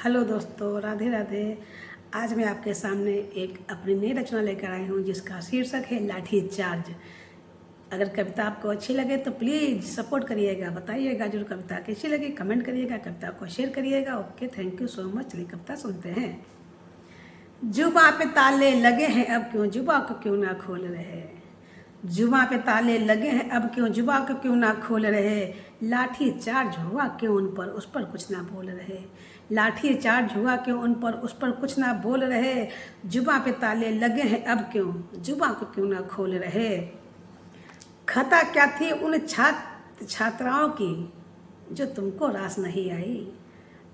Hello दोस्तों, राधे राधे। आज मैं आपके सामने एक अपनी नई रचना लेकर आई हूँ जिसका शीर्षक है लाठी चार्ज। अगर कविता आपको अच्छी लगे तो प्लीज़ सपोर्ट करिएगा, बताइएगा जरूर कविता कैसी लगी, कमेंट करिएगा, कविता को शेयर करिएगा। Okay, thank you so much. चलिए कविता सुनते हैं। जुबां पे ताले लगे हैं, अब क्यों जुबां को क्यों ना खोल रहे। जुबां पे ताले लगे हैं, अब क्यों जुबां को क्यों ना खोल रहे। लाठी चार्ज हुआ क्यों उन पर, उस पर कुछ ना बोल रहे। लाठी चार्ज हुआ क्यों उन पर, उस पर कुछ ना बोल रहे। जुबां पे ताले लगे हैं, अब क्यों जुबां को क्यों ना खोल रहे। खता क्या थी उन छात्र छात्राओं की जो तुमको रास नहीं आई।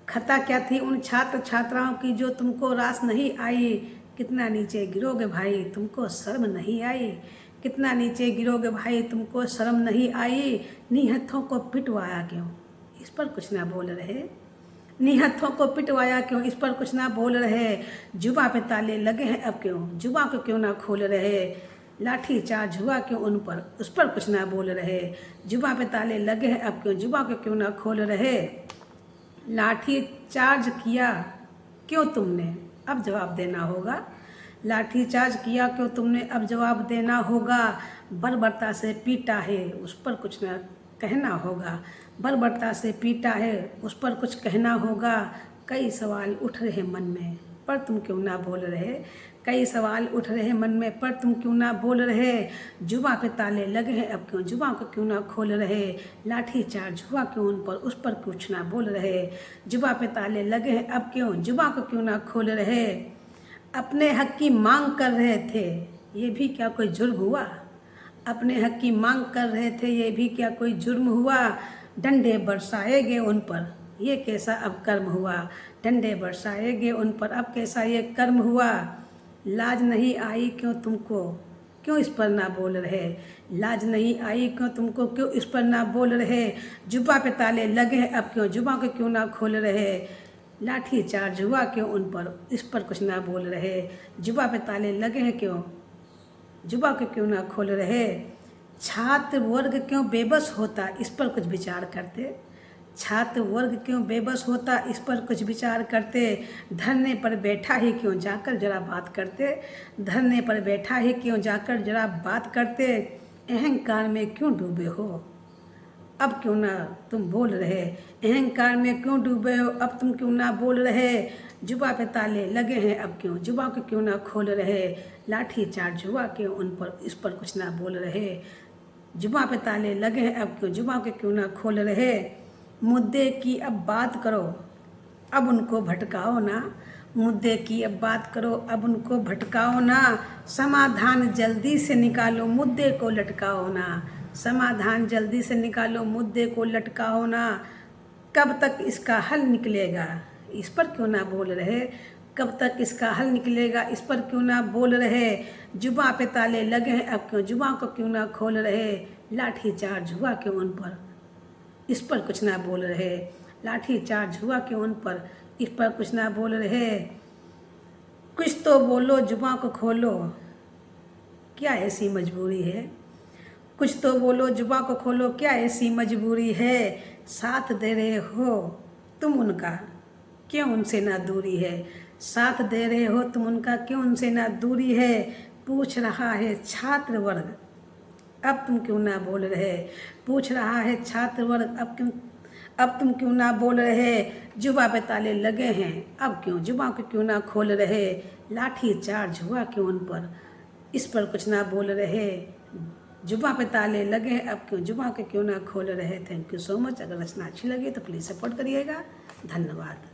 खता क्या थी उन छात्र छात्राओं की जो तुमको रास नहीं आई। कितना नीचे गिरोगे भाई, तुमको शर्म नहीं आई। कितना नीचे गिरोगे भाई, तुमको शर्म नहीं आई। निहत्थों को पिटवाया क्यों, इस पर कुछ ना बोल रहे। निहत्थों को पिटवाया क्यों, इस पर कुछ ना बोल रहे। जुबां पे ताले लगे हैं, अब क्यों जुबां को क्यों ना खोल रहे। लाठी चार्ज हुआ क्यों उन पर, उस पर कुछ ना बोल रहे। जुबां पे ताले लगे हैं, अब क्यों जुबां को क्यों ना खोल रहे। लाठी चार्ज किया क्यों तुमने, अब जवाब देना होगा। लाठी चार्ज किया क्यों तुमने, अब जवाब देना होगा। बर्बरता से पीटा है, उस पर कुछ ना कहना होगा। बर्बरता से पीटा है, उस पर कुछ कहना होगा। कई सवाल उठ रहे मन में, पर तुम क्यों ना बोल रहे। कई सवाल उठ रहे मन में, पर तुम क्यों ना बोल रहे। जुबां पे ताले लगे हैं, अब क्यों जुबां को क्यों ना खोल रहे। लाठी चार्ज हुआ क्यों उन पर, उस पर कुछ ना बोल रहे। जुबां पे ताले लगे हैं, अब क्यों जुबां को क्यों ना खोल रहे। अपने हक की मांग कर रहे थे, ये भी क्या कोई जुर्म हुआ। अपने हक की मांग कर रहे थे, ये भी क्या कोई जुर्म हुआ। डंडे बरसाएगे उन पर, ये कैसा अब कर्म हुआ। डंडे बरसाएगे उन पर, अब कैसा ये कर्म हुआ। लाज नहीं आई क्यों तुमको, क्यों इस पर ना बोल रहे। लाज नहीं आई क्यों तुमको, क्यों इस पर ना बोल रहे। जुबां पे ताले लगे हैं, अब क्यों जुबां को क्यों ना खोल रहे। लाठी चार्ज हुआ क्यों उन पर, इस पर कुछ ना बोल रहे। जुबां पे ताले लगे हैं, क्यों जुबां को क्यों ना खोल रहे। छात्र वर्ग क्यों बेबस होता, इस पर कुछ विचार करते। छात्र वर्ग क्यों बेबस होता, इस पर कुछ विचार करते। धरने पर बैठा ही क्यों जाकर जरा बात करते। धरने पर बैठा ही क्यों जाकर जरा बात करते। अहंकार में क्यों डूबे हो, अब क्यों ना तुम बोल रहे। अहंकार में क्यों डूबे हो, अब तुम क्यों ना बोल रहे। जुबां पे ताले लगे हैं, अब क्यों जुबां को क्यों ना खोल रहे। लाठी चार्ज हुआ क्यों उन पर, इस पर कुछ ना बोल रहे। जुबां पे ताले लगे हैं, अब क्यों जुबां को क्यों ना खोल रहे। मुद्दे की अब बात करो, अब उनको भटकाओ ना। मुद्दे की अब बात करो, अब उनको भटकाओ ना। समाधान जल्दी से निकालो, मुद्दे को लटकाओ ना। समाधान जल्दी से निकालो, मुद्दे को लटकाओ ना। कब तक इसका हल निकलेगा, इस पर क्यों ना बोल रहे। कब तक इसका हल निकलेगा, इस पर क्यों ना बोल रहे। जुबां पे ताले लगे हैं, अब क्यों जुबां को क्यों ना खोल रहे। लाठी चार्ज हुआ क्यों उन पर, इस पर कुछ ना बोल रहे। लाठी चार्ज हुआ क्यों उन पर, इस पर कुछ ना बोल रहे। कुछ तो बोलो जुबां को खोलो, क्या ऐसी मजबूरी है। कुछ तो बोलो जुबां को खोलो, क्या ऐसी मजबूरी है। साथ दे रहे हो तुम उनका, क्यों उनसे ना दूरी है। साथ दे रहे हो तुम उनका, क्यों उनसे ना दूरी है। पूछ रहा है छात्र वर्ग, अब तुम क्यों ना बोल रहे। पूछ रहा है छात्र वर्ग, अब तुम क्यों ना बोल रहे। जुबां पे ताले लगे हैं, अब क्यों जुबां को क्यों ना खोल रहे। लाठी चार्ज हुआ क्यों उन पर, इस पर कुछ ना बोल रहे। जुबां पे ताले लगे हैं, अब क्यों जुबां को क्यों ना खोल रहे। Thank you so much. अगर रचना अच्छी लगी तो प्लीज़ सपोर्ट करिएगा। धन्यवाद।